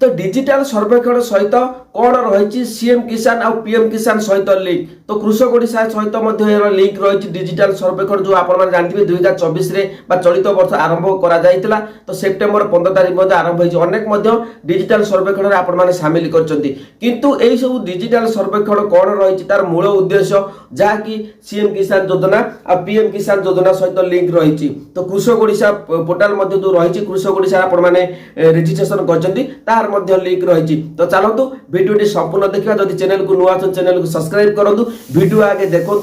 तो डिजिटल सर्वेक्षण सहित कौन रही सीएम किसान आ पीएम किसान सहित लिंक तो कृषक ओडिशा सहित लिंक रही डिजिटल सर्वेक्षण जो आप जानते 2024 चलित वर्ष आरंभ करा तो सेप्टेम्बर 15 तारिख आरंभ होनेक डिजिटल सर्वेक्षण आपण सामिल किंतु यही सब डिजिटल सर्वेक्षण कौन रही तार मूल उद्देश्य जहाँकि सीएम किसान योजना आ पीएम किसान योजना सहित लिंक रही तो कृषक ओडिशा पोर्टाल जो रही कृषक ओडिशा आपण रेजिस्ट्रेशन कर लिंक रही तो चलतु भिडियो संपूर्ण देखा जदि चैनल को नुआ चैनल को सब्सक्राइब करूँ वीडियो आगे देखु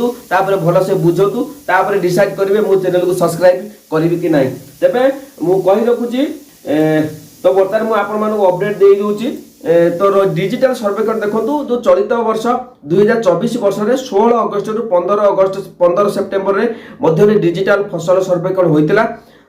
भल से बुझु डिसाइड करेंगे मु चैनल को सब्सक्राइब करी कि ना तेरे मुझे रखुची तो बर्तमान मुझे अपडेट दे दूची तो डिजिटल सर्वेक्षण देखो जो चलित वर्ष 2024 वर्ष में 16 अगस्त रु 15 सेप्टेम्बर में डिजिटल फसल सर्वेक्षण होता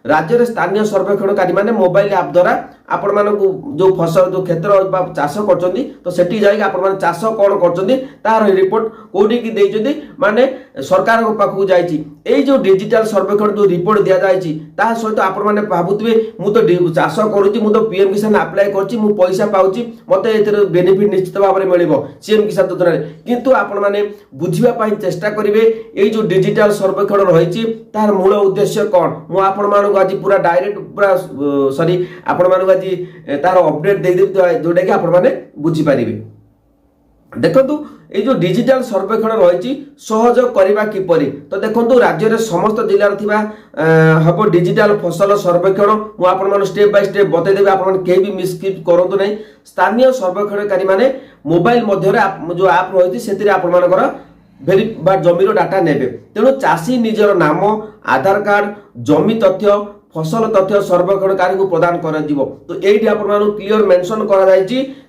राज्य में स्थानीय सर्वेक्षणकारी माने मोबाइल ऐप द्वारा आपण मानक जो फसल जो क्षेत्र चाष कर तो सेठी जाई आपण माने चाष कौन कर रिपोर्ट कोडी की देइछथि माने सरकार पाखु जाइछि ए जो डिजिटल सर्वेक्षण जो रिपोर्ट दिया जाइछि ता सहित आपण माने भाबुतबे मु तो चाष करूछि मु तो पीएम किसान अप्लाई करछि मु पैसा पाउछि मते एतिर बेनिफिट निश्चित भाव में मिलिबो सीएम किसान योजना रे किंतु आपण माने बुझिबा पई चेष्टा करिवे ए जो डिजिटल सर्वेक्षण रहिछि तार मूल उद्देश्य कोन मु आपण मानक आज पूरा डायरेक्ट पूरा सॉरी आपण मानक आज तार अपडेट दे देबी जोटा कि आपण माने बुझी पारिबे देखंतु ए जो डिजिटल सर्वेक्षण रही सहज करबा किपरि तो देखंतु राज्य रे समस्त जिल्ला रे थिबा हबो डिजिटल फसल सर्वेक्षण मु आपण माने स्टेप बाय स्टेप बते देबे आपण माने के भी मिसकीप करंतु नै स्थानीय सर्वेक्षणकारी माने मोबाइल मध्य रे जो ऐप रही सेतिर आपण मानकर भेरी बा जमीर डाटा नेबे तेणु चाषी निजर नाम आधार कार्ड जमी तथ्य फसल तथ्य सर्वेक्षणकारी को प्रदान कर तो ये आपण क्लियर मेंशन करा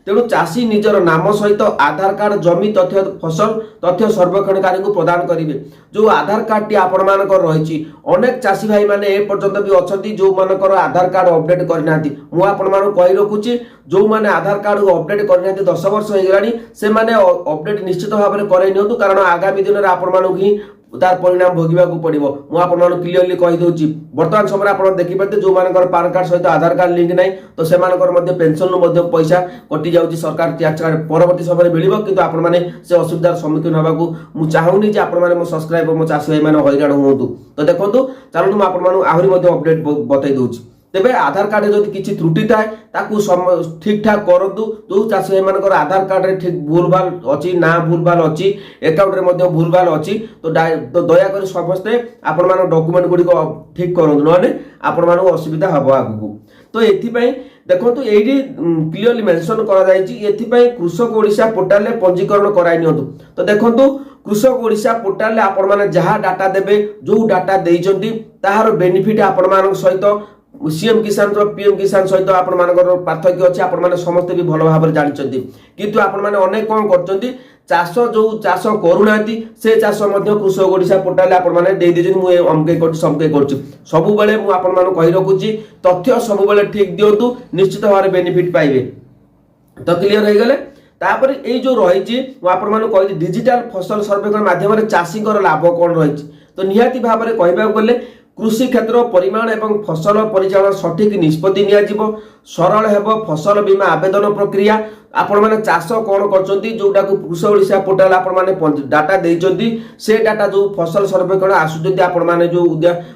तेणु चाषी निजर नाम सहित आधार कार्ड जमी तथ्य फसल तथ्य सर्वेक्षणकारी को प्रदान करेंगे जो आधार कार्ड टी आपण मानकर रही अनेक चाषी भाई माने ए पर्यंत भी अच्छी जो मानकर आधार कार्ड अपडेट करना मुझे आपण कही रखुची जो माने आधार कार्ड को अपडेट करना 10 वर्ष हो गलानी से माने अपडेट निश्चित भाव में कराई नियंतु कारण आगामी दिन में आपण मानक ही तार परिणाम भोगवा पड़ो मुझे क्लीयरली कहीदे बर्तमान समय आप देखिपारे जो मान पान कार्ड सहित आधार कार्ड लिंक ना तो से पेनसन पैसा कटि जाऊँगी सरकार टैक्स परवर्त समय मिल कि आपने से असुविधार सम्मुखीन होगा चाहूनी मो सब्सक्राइबर मो चाषी भाई मैंने हईराण हूँ तो देखो चलते मुझे आहरी अपडेट बतई दूसरी तेबे आधार कार्ड जब किसी त्रुटि थाए ठीक ठाक करूँ जो चाषी भाई मान आधार कार्ड रे ठीक भूल भाल अच्छी ना भूल भाल अच्छी अकाउंट रे भूल भाल अच्छी तो दयाकोरी समस्ते आपण मान डॉक्यूमेंट गुड़ी ठीक करूँ ना आपण मान असुविधा हम आगू तो ये देखो ये क्लीयरली मेंशन कर कृषक ओडिशा पोर्टाल पंजीकरण कराई नियंतु तो देखो कृषक ओडिशा पोर्टाल आपण माने जहाँ डाटा देबे जो डाटा देइचंती ताहार बेनिफिट आपण मान सहित सीएम किसान तो पीएम किसान सहित आपण मानकर पार्थक्य अच्छे आपण माने समस्ते भी भल भाव जानते किंतु आपण माने अनेक कौन करचंती चाष जो चाष करूना से चाष कृषक ओडिशा पोर्टाल आपण माने दे दीजिए मुझे अमके कर समके कर सबु बेले मु आपण माने कहि रखुची तथ्य सबु बेले ठीक दियंतु निश्चित भाव बेनिफिट पाइबे तो क्लियर हो गले तापर ए जो रही आपण माने कहि डिजिटल फसल सर्वेक्षण माध्यम चाषी लाभ कौन रही तो निहाती भाव में कहबा गले कृषि क्षेत्र परिमाण एवं फसल परिचालन सठिक निष्पत्ति नियाजिबो सरल हेबो फसल बीमा आवेदन प्रक्रिया आपण माने चाष कौन करचंती जोटा को कृषक ओडिशा पोर्टाल आपण माने डाटा देइचंती से डाटा जो फसल सर्वेक्षण आसुचंती आपण माने जो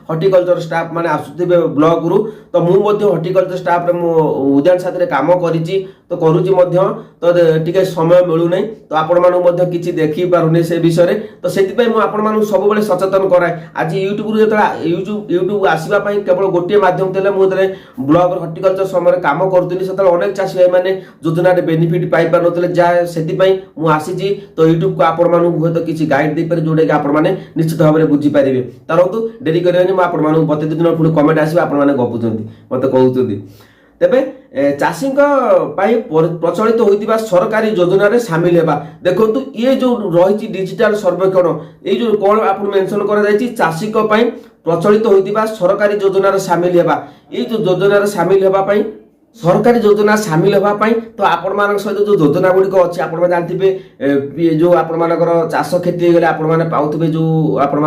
हॉर्टिकल्चर स्टाफ माने आसुथिबे ब्लॉक रु तो मु मध्ये हॉर्टिकल्चर स्टाफ रे मु उद्यान साथी रे काम करिची तो करूची मध्ये तो टिके समय मिलु नै तो आपण मानु मध्ये किछि देखि पारुने से विषय रे तो सेति पय मु आपण मानु सब बेले सचेतन कराय आज यूट्यूब रु जेतला यूट्यूब आसीबा पय केवल गोटे माध्यम तेले मु जेतले ब्लॉक हॉर्टिकल्चर समय काम करतुनी सेतले अनेक चाषी भाई माने योजना रे बेनिफिट पाई पार नतले जा सेति पय मु आसीची तो यूट्यूब को आपण मानु होत किछि गाइड दे पर जोडे कि आपण माने निश्चित भाव में बुझी पारिबे तरंतु देरी करियोनी मु आपण मानु बते दिन पुनी कमेंट आसीबा आपण माने गपुचंती मते कहउचंती तेबे चाषी प्रचलित होता सरकारी योजना रे सामिल हेबा देखंतु ये जो रही डिजिटल सर्वेक्षण ये जो कौन आप मेंशन कर चाषी प्रचलित होता सरकारी योजना रे सामिल हेबा ये जो योजना रे सामिल हेबा सरकारी योजना सामिल होगापी तो आपण मान सहित जो योजना गुड़िक अच्छी आप जानते जो आपर चाष क्षति होगले आपने पाथे जो आपर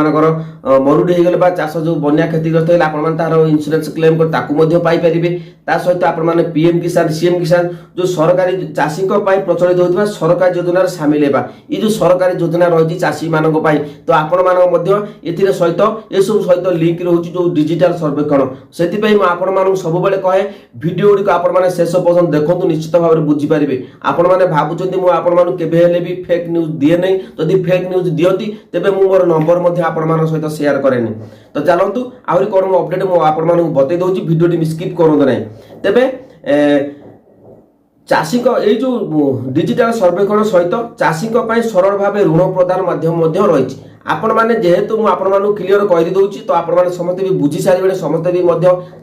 मरुड़ी होगले चाष जो बन्या क्षतिग्रस्त होगा तार इन्शुरांस क्लेम कर पाइपर ता सहित आपने पीएम किसान सीएम किसान जो सरकारी चाषी प्रचलित होता सरकारी योजना सामिल होगा ये जो सरकारी योजना रही चाषी मान तो आपण सहित ये सब सहित लिंक रोचे जो डिजिटल सर्वेक्षण से आपण सब कहे वीडियो गुड़िक आपण शेष पर्यटन देखो निश्चित भाव में बुझीपारे आपण मैंने भावुं मुझे भी फेक न्यूज दिए नहीं जदि फेक न्यूज दियंती तेज मुझे मोर नंबर आपण सहित शेयर कैनि तो चलतु आहरी कौन अपडेट मुझे बतई दूसरी वीडियो स्किप करूँ ना तेरे चाषी ये जो डिजिटल सर्वेक्षण सहित चाषी सरल भाव ऋण प्रदान माध्यम रही आपण मैंने जेहेतु मुझे क्लीयर कर दूसरी तो आपण मैंने समस्ते भी बुझी सारे समस्ते भी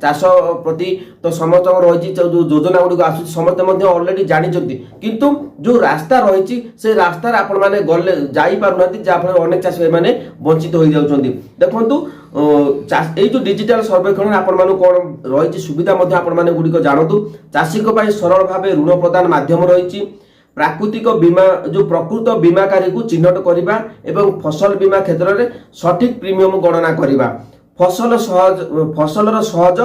चाष प्रति तो समस्त रही जो योजना गुड़िक आस समस्ते अलरेडी जानते किंतु जो रास्ता रही से रास्तार आपण मैंने गले जापार जहाँफल अनेक चाषी मैंने वंचित हो जाती देखु ये जो डिजिटल सर्वेक्षण आपण कौन रही सुविधा गुड़िक जानतु चाषी सरल भाव ऋण प्रदान माध्यम रही प्राकृतिक बीमा जो प्रकृत बीमाकारी को चिन्हट करने एवं फसल बीमा क्षेत्र में सठिक प्रीमियम गणना करने फसलर सहज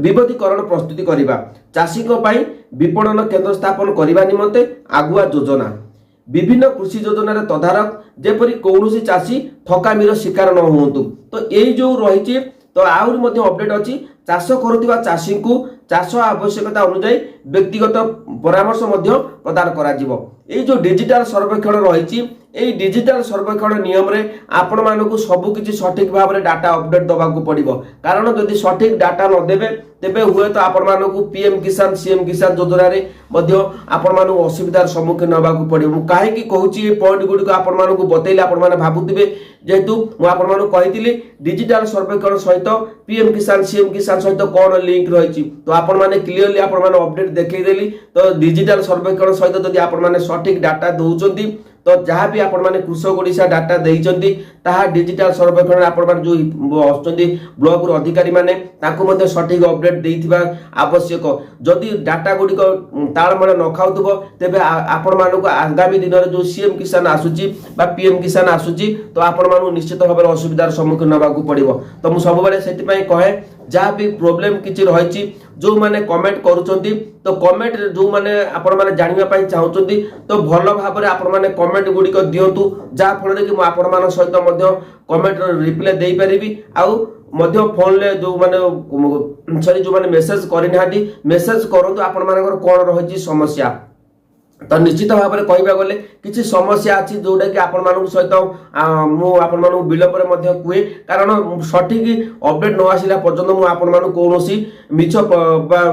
विविधीकरण प्रस्तुति करने चाषी विपणन केन्द्र स्थापन करने निमंते आगुआ योजना विभिन्न कृषि योजन तदारक जेपरी कौन चाषी ठकामीर शिकार न हूँ तो यही जो रही तो आहरी अपडेट अच्छी चाष करुवा चाषी को चाष आवश्यकता अनुसार व्यक्तिगत परामर्श प्रदान कर जो डिजिटल सर्वेक्षण रही डिजिटल सर्वेक्षण नियम रे आपण मानक सबकि सठिक भाव में डाटा अपडेट दबाक पड़ो कारण जदि सठिक डाटा नदेवे तेबे हुए तो आपण मानक पीएम किसान सीएम किसान योजना रे आपण मानक असुविधार सम्मुखीन होगा पड़ो कहीं कहूँ पॉइंट गुड़िक आपण मानक बतैले आपण माने भाबुथिबे जेहेतु मुझे कही डिजिटल सर्वेक्षण सहित पीएम किसान सीएम किसान सहित कौन लिंक रही तो आपण माने क्लीयरली आपण माने अपडेट देखैदेली तो डिजिटल सर्वेक्षण सहित जदि आपण माने सठिक डाटा दौरान तो जहाँ भी आपण माने कृषक ओडिशा डाटा देइचंती ताहा डिजिटल सर्वेक्षण आपण माने जो आछंती ब्लॉक रो अधिकारी माने ताको मध्ये सठिक अपडेट देइथिबा आवश्यक जदि डाटा गुडिक ताळमेळ न खाउथबो तेबे आपण मानको आगामी दिन रे जो सीएम किसान आसुची बा पीएम किसान आसुची तो आपण मानु निश्चित भाबे असुविधार सम्मुखीन होबाकू पड़िबो तो मु सब बेले सेति पई कहे जहाँ भी प्रोब्लेम किछि रही जो माने कमेंट करूचंती तो कमेंट जो माने आपण माने जानिबा पई चाहुचंती तो भलो भाबरे आपण माने कमेंट गुडिक दियंतु जा फल कि आपण मान सहित मध्य कमेंट रिप्लाई देई परिबी आउ मध्य फोन ले जो माने सॉरी जो माने मेसेज करिनाहांती मेसेज करंतु आपण मानकर कोन रही समस्या तो निश्चित भाव में कहवा गले किसी समस्या अच्छी जोटा कि आपण मानक सहित मुझे विलंब कहे कारण सठिक अपडेट न आसला पर्यटन मुझे आपण मानक कौन मिछ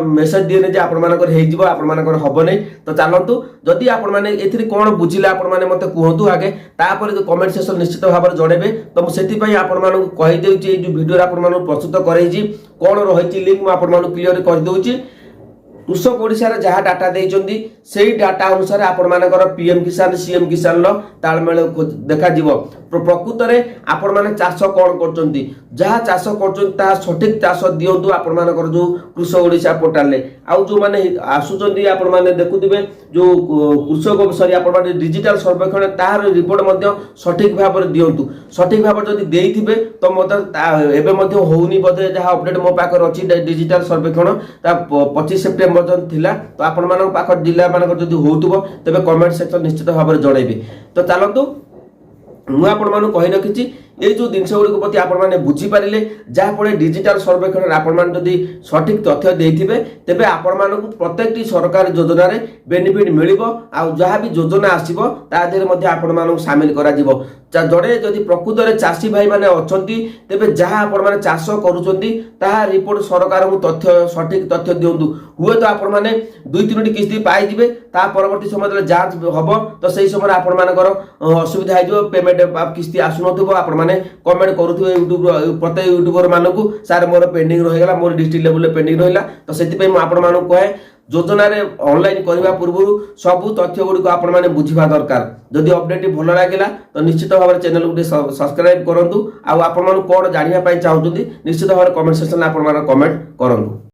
मेसेज दिए जे आपण मानकर आपण मानकर हम नहीं तो चलतु जदि आपण मैंने ए कौन बुझिले आपण मैंने मत कहतु आगे तापर जो कमेंट सेक्शन निश्चित भाव में जनइबे तो मुझे आपण मानक कहीदे जो वीडियो आपण मानक प्रस्तुत करही कौन रही लिंक मुझे आपण मानक क्लीयर करदे कृषक ओडिशा रे जहाँ डाटा देइचंदी सेही डाटा अनुसार आपण मानकर पीएम किसान सीएम किसान तालमेल देखा जीवो प्रकृत में आपण माने चाष कौन करचंती जहाँ चाष करचंती ता सठिक चाष दियंतु आपण मानकर जो कृषक ओडिशा पोर्टल ले आउ जो माने आसुचंती आपण माने देखुथिबे जो कृषक सॉरी आपण माने डिजिटल सर्वेक्षण तार रिपोर्ट मध्ये सठिक भाव में दियंतु सठिक भाव जदि देइथिबे तो मते एबे मध्ये होउनी बदे जहाँ अपडेट मो पाकर अछि डिजिटल सर्वेक्षण ता 25 सेप्टेम्बर थिला तो आपण मानक पाख जिला मानक जदि होउतबो तबे कमेंट सेक्शन निश्चित भाव में जनइबे तो चलतु मुझे आपण मानक कहि रखिछि ये जो जिनस गुड़िक प्रति आपण मैंने बुझीपारे जहाँफल डिजिटल सर्वेक्षण आपण मैंने जदि सठिक तथ्य देते तेबे आपण मानक प्रत्येक सरकार योजना रे बेनिफिट मिलिबो आ जहाँ भी योजना आसीबो ता देहरे मध्ये आपण मानक शामिल करा जिवो जड़े जदि प्रकृत में चाषी भाई मैंने अच्छी तेबे जहाँ आपण मैंने चाष करुचंती ताहा रिपोर्ट सरकार को तथ्य सठिक तथ्य दियंतु हुए तो आपण मैंने 2-3 किस्ती पाई जिवे ता परवर्ती समय जांच हबो तो सही समय आपण मानकर असुविधा हो पेमेंट किस्ती आसुनथबो आपण माने कमेंट करूथिबे यूट्यूब प्रत्येक यूट्यूबर मानकू सार मोर पेंडिंग रहीगला मोर डिस्ट्रिक्ट लेवल पेंडिंग रहिला तो सेति पे आपण मानक कहे योजना रे ऑनलाइन करबा पूर्व सब तथ्य गुडी को आपण माने बुझिबा दरकार जदि अपडेट भल लागिला तो निश्चित भाव में चैनल को सब्सक्राइब करंतु आ आपण मानक कोन जानिबा पई चाहुचंती निश्चित भाव में कमेंट सेक्शन आपण मानक कमेंट करंतु।